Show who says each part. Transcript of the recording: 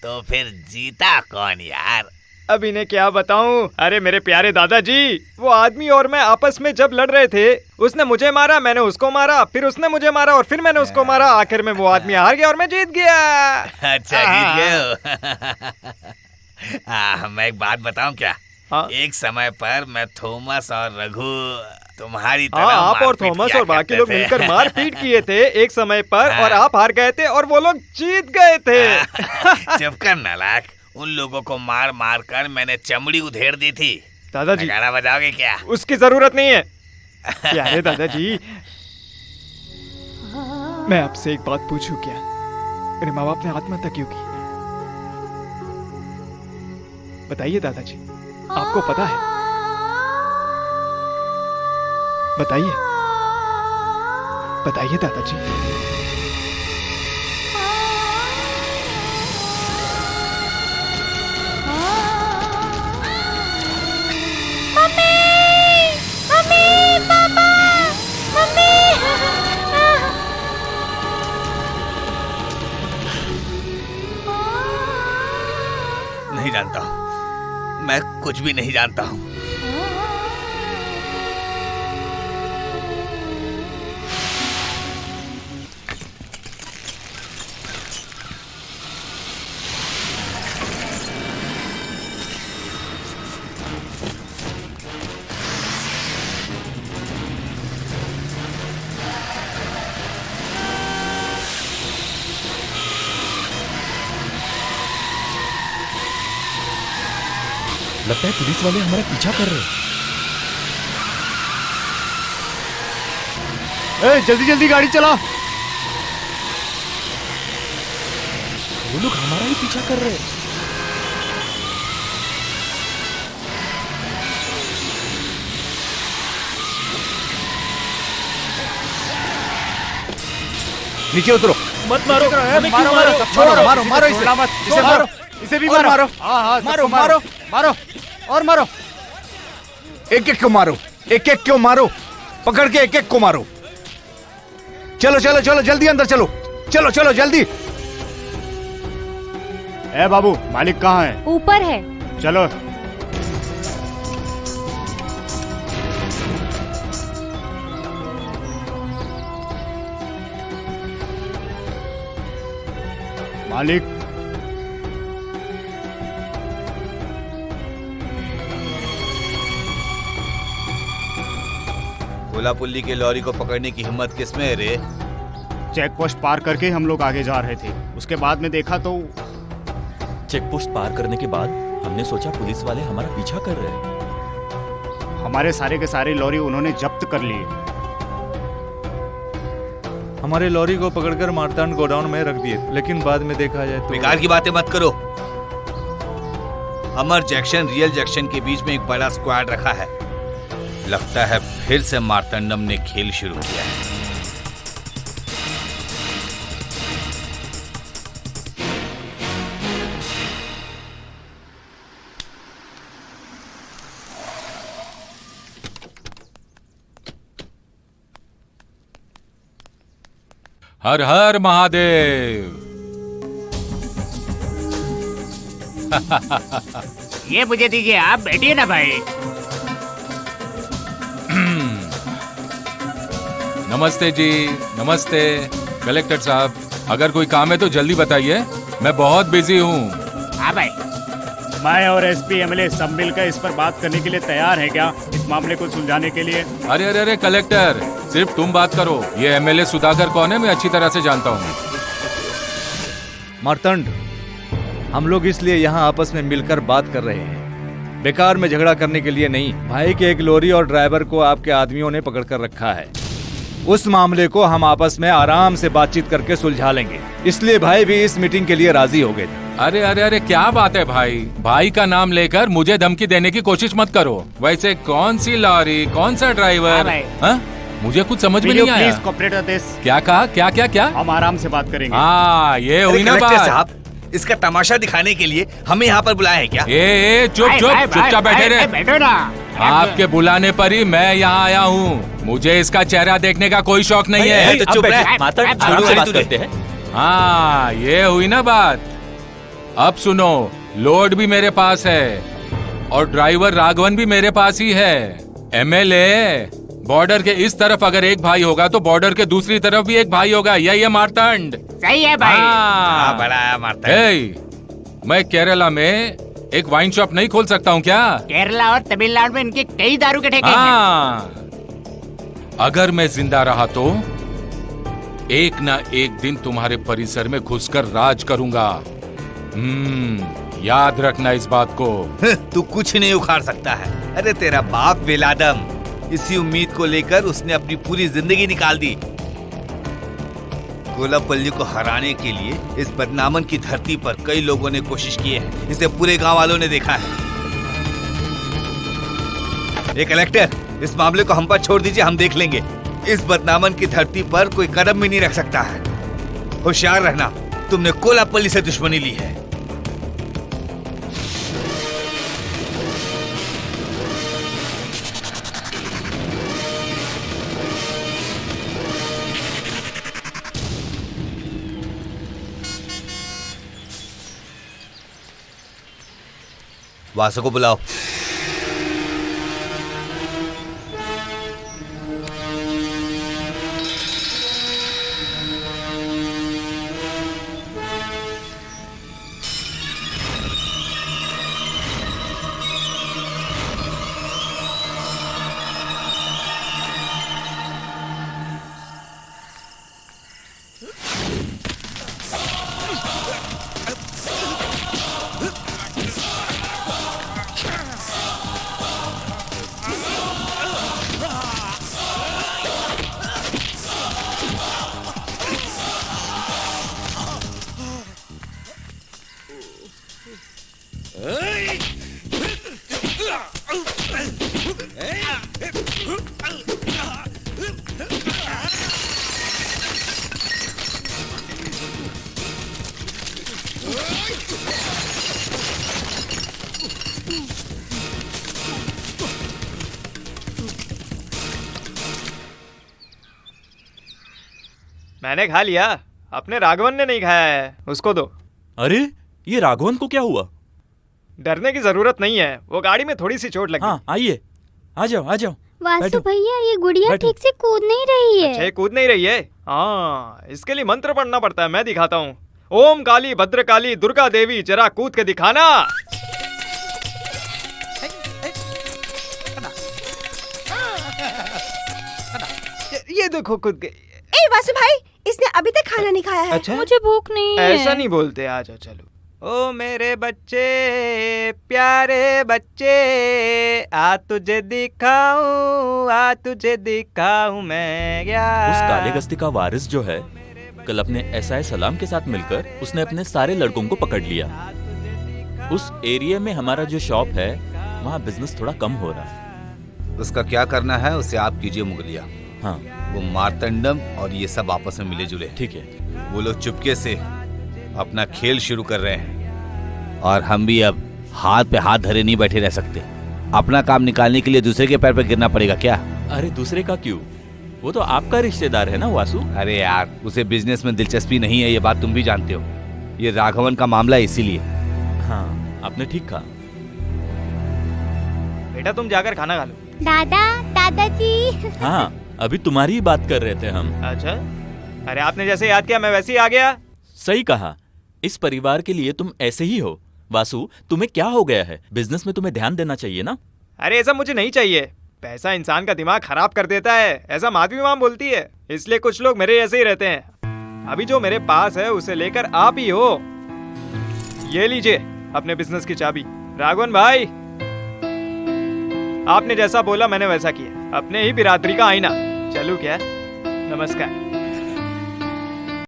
Speaker 1: तो फिर जीता कौन यार?
Speaker 2: अब इन्हें क्या बताऊं? अरे मेरे प्यारे दादाजी, वो आदमी और मैं आपस में जब लड़ रहे थे, उसने मुझे मारा, मैंने उसको मारा, फिर उसने मुझे मारा और फिर मैंने उसको मारा। आखिर में वो आदमी हार गया और मैं जीत गया।
Speaker 1: अच्छा जीत गए हो। मैं एक बात बताऊं क्या?
Speaker 2: हाँ?
Speaker 1: एक समय पर मैं थॉमस और रघु तुम्हारी तरह
Speaker 2: आप और
Speaker 1: मारपीट
Speaker 2: थॉमस
Speaker 1: किया
Speaker 2: और बाकी
Speaker 1: करते
Speaker 2: लोग
Speaker 1: थे।
Speaker 2: मिलकर मारपीट किए थे एक समय पर, और आप हार गए थे और वो लोग जीत गए थे।
Speaker 1: चुप कर नालायक। उन लोगों को मार मार कर मैंने चमड़ी उधेड़ दी थी।
Speaker 2: दादाजी,
Speaker 1: गाना बजाओगे क्या?
Speaker 2: उसकी जरूरत नहीं है। प्यारे दादाजी, मैं आपसे एक बात पूछूं क्या? मेरे माँ बाप ने आत्महत्या क्यों की? बताइए दादाजी, आपको पता है? बताइए, बताइए दादाजी।
Speaker 1: नहीं जानता हूँ, मैं कुछ भी नहीं जानता हूँ।
Speaker 3: लगता है पुलिस वाले हमारा पीछा कर रहे हैं।
Speaker 2: जल्दी जल्दी गाड़ी चला।
Speaker 3: वो लोग हमारा ही पीछा कर रहे हैं।
Speaker 4: नीचे उतरो।
Speaker 3: मत मारो, हमें क्यों
Speaker 4: मारो,
Speaker 3: मारो?
Speaker 4: मारो, मारो, मारो इसे, इसे मारो,
Speaker 2: इसे भी
Speaker 4: और
Speaker 2: मारो।
Speaker 4: मारो,
Speaker 2: मारो मारो मारो और मारो।
Speaker 4: एक एक को मारो, एक एक को मारो, पकड़ के एक एक को मारो। चलो चलो चलो, जल्दी अंदर चलो, चलो चलो जल्दी।
Speaker 5: ए बाबू, मालिक कहाँ है?
Speaker 6: ऊपर है।
Speaker 5: चलो। मालिक,
Speaker 1: कोलापुल्ली के लॉरी को पकड़ने की हिम्मत किसमें है रे?
Speaker 5: चेक पोस्ट पार करके हम लोग आगे जा रहे थे। उसके बाद में देखा तो
Speaker 3: चेक पोस्ट पार करने के बाद हमने सोचा पुलिस वाले हमारा पीछा कर रहे हैं।
Speaker 5: हमारे सारे के सारे लॉरी उन्होंने जब्त कर लिए।
Speaker 7: हमारे लॉरी को पकड़कर मारतांड गोडाउन में रख दिए, लेकिन बाद में देखा जाए तो
Speaker 1: बेकार की बातें मत करो। अमर जैक्शन रियल जैक्शन के बीच में एक बड़ा स्क्वाड रखा है। लगता है फिर से मार्तंडम ने खेल शुरू किया है।
Speaker 8: हर हर महादेव।
Speaker 9: ये मुझे दीजिए, आप बैठिए ना भाई।
Speaker 8: नमस्ते जी, नमस्ते। कलेक्टर साहब, अगर कोई काम है तो जल्दी बताइए, मैं बहुत बिजी हूँ।
Speaker 9: हाँ भाई।
Speaker 5: मैं और एसपी एमएलए सब मिलकर इस पर बात करने के लिए तैयार हैं क्या, इस मामले को सुलझाने के लिए?
Speaker 8: अरे अरे अरे कलेक्टर, सिर्फ तुम बात करो। ये एमएलए सुधाकर कौन है, मैं अच्छी तरह से जानता हूँ।
Speaker 10: मार्तंड, हम लोग इसलिए यहाँ आपस में मिलकर बात कर रहे हैं, बेकार में झगड़ा करने के लिए नहीं। भाई के एक लॉरी और ड्राइवर को आपके आदमियों ने पकड़ कर रखा है। उस मामले को हम आपस में आराम से बातचीत करके सुलझा लेंगे, इसलिए भाई भी इस मीटिंग के लिए राजी हो गए थे।
Speaker 8: अरे अरे अरे क्या बात है भाई, भाई का नाम लेकर मुझे धमकी देने की कोशिश मत करो। वैसे कौन सी लॉरी, कौन सा ड्राइवर? हाँ? मुझे कुछ समझ में नहीं आया।
Speaker 5: Please cooperate with this.
Speaker 8: क्या कहा? क्या क्या क्या?
Speaker 5: हम आराम से बात करेंगे।
Speaker 8: हाँ, ये हुई ना
Speaker 1: कलेक्टर
Speaker 8: बात।
Speaker 1: साहब, इसका तमाशा दिखाने के लिए हमें यहाँ पर बुलाया है क्या?
Speaker 8: चुप चुप, चुपचाप बैठे रहे।
Speaker 9: बैठो ना।
Speaker 8: आपके बुलाने पर ही मैं यहाँ आया हूँ। मुझे इसका चेहरा देखने का कोई शौक नहीं है।
Speaker 3: तो चुप रह, मार्तंड, आराम से बात करते हैं।
Speaker 8: हाँ, ये हुई ना बात। अब सुनो, लोड भी मेरे पास है और ड्राइवर राघवन भी मेरे पास ही है। एमएलए, बॉर्डर के इस तरफ अगर एक भाई होगा तो बॉर्डर के दूसरी तरफ भी एक भाई होगा। यही है मार्तंड।
Speaker 9: सही है भाई।
Speaker 1: हाँ, बड़ा है मारता है।
Speaker 8: मैं केरला में एक वाइन शॉप नहीं खोल सकता हूँ क्या?
Speaker 9: केरला और तमिलनाडु में इनके कई दारू के ठेके हैं।
Speaker 8: हाँ, अगर मैं जिंदा रहा तो एक ना एक दिन तुम्हारे परिसर में घुसकर राज करूंगा। याद रखना इस बात को।
Speaker 1: तू कुछ नहीं उखाड़ सकता है। अरे तेरा बाप बेलादम, इसी उम्मीद को लेकर उसने अपनी पूरी जिंदगी निकाल दी। कोलापल्ली को हराने के लिए इस बदनामन की धरती पर कई लोगों ने कोशिश की है। इसे पूरे गांव वालों ने देखा है। ये कलेक्टर, इस मामले को हम पर छोड़ दीजिए, हम देख लेंगे। इस बदनामन की धरती पर कोई कदम भी नहीं रख सकता है। होशियार रहना, तुमने कोलापल्ली से दुश्मनी ली है। वासु को बुलाओ।
Speaker 2: मैंने खा लिया, अपने राघवन ने नहीं खाया है, उसको दो।
Speaker 3: अरे, ये राघवन को क्या हुआ?
Speaker 2: डरने की जरूरत नहीं है, वो गाड़ी में थोड़ी सी चोट लगी।
Speaker 3: हाँ, आइए, आ जाओ, आ जाओ।
Speaker 6: वासु भैया, ये गुड़िया
Speaker 3: बैठो।
Speaker 6: ठीक से कूद नहीं रही है।
Speaker 2: अच्छा, कूद नहीं रही है? हाँ, इसके लिए मंत्र पढ़ना पड़ता है, मैं दिखाता हूँ। ओम काली भद्रकाली दुर्गा देवी, जरा कूद के दिखाना। ये देखो कूद गई।
Speaker 6: ए वासु भाई, इसने अभी तक खाना नहीं खाया है।
Speaker 2: अच्छा?
Speaker 6: मुझे भूख नहीं है।
Speaker 2: ऐसा नहीं बोलते, आ जाओ चलो। ओ मेरे बच्चे, प्यारे बच्चे, आ तुझे दिखाऊं, आ तुझे दिखाऊं मैं क्या।
Speaker 3: उस काले गस्ती का वारिस जो है, कल अपने एसआई सलाम के साथ मिलकर उसने अपने सारे लड़कों को पकड़ लिया। उस एरिया में हमारा जो शॉप है, वहाँ बिजनेस थोड़ा कम हो रहा है।
Speaker 1: उसका क्या करना है उसे आप कीजिए मुगलिया।
Speaker 3: हाँ,
Speaker 1: वो मार्तंडम और ये सब आपस में मिले जुले।
Speaker 3: ठीक है।
Speaker 1: वो लोग चुपके से अपना खेल शुरू कर रहे हैं और हम भी अब हाथ पे हाथ धरे नहीं बैठे रह सकते। अपना काम निकालने के लिए दूसरे के पैर पे गिरना पड़ेगा क्या?
Speaker 3: अरे दूसरे का क्यों? वो तो आपका रिश्तेदार है ना वासु।
Speaker 1: अरे यार, उसे बिजनेस में दिलचस्पी नहीं है, ये बात तुम भी जानते हो। ये राघवन का मामला है, इसीलिए।
Speaker 3: हाँ, आपने ठीक कहा।
Speaker 2: बेटा तुम जाकर खाना खा लो।
Speaker 6: दादा, दादाजी।
Speaker 3: हाँ, अभी तुम्हारी ही बात कर रहे थे हम।
Speaker 2: अच्छा, अरे आपने जैसे याद किया मैं वैसे ही आ गया।
Speaker 3: सही कहा। इस परिवार के लिए तुम ऐसे ही हो। वासु, तुम्हें क्या हो गया है? बिजनेस में तुम्हें ध्यान देना चाहिए ना।
Speaker 2: अरे ऐसा मुझे नहीं चाहिए। पैसा इंसान का दिमाग खराब कर देता है, ऐसा माधवी माम बोलती है। इसलिए कुछ लोग मेरे जैसे ही रहते हैं। अभी जो मेरे पास है उसे लेकर आप ही हो। ये लीजिए अपने बिजनेस की चाबी। राघवन भाई, आपने जैसा बोला मैंने वैसा किया। अपने ही बिरादरी का आईना। चलूं क्या? नमस्कार।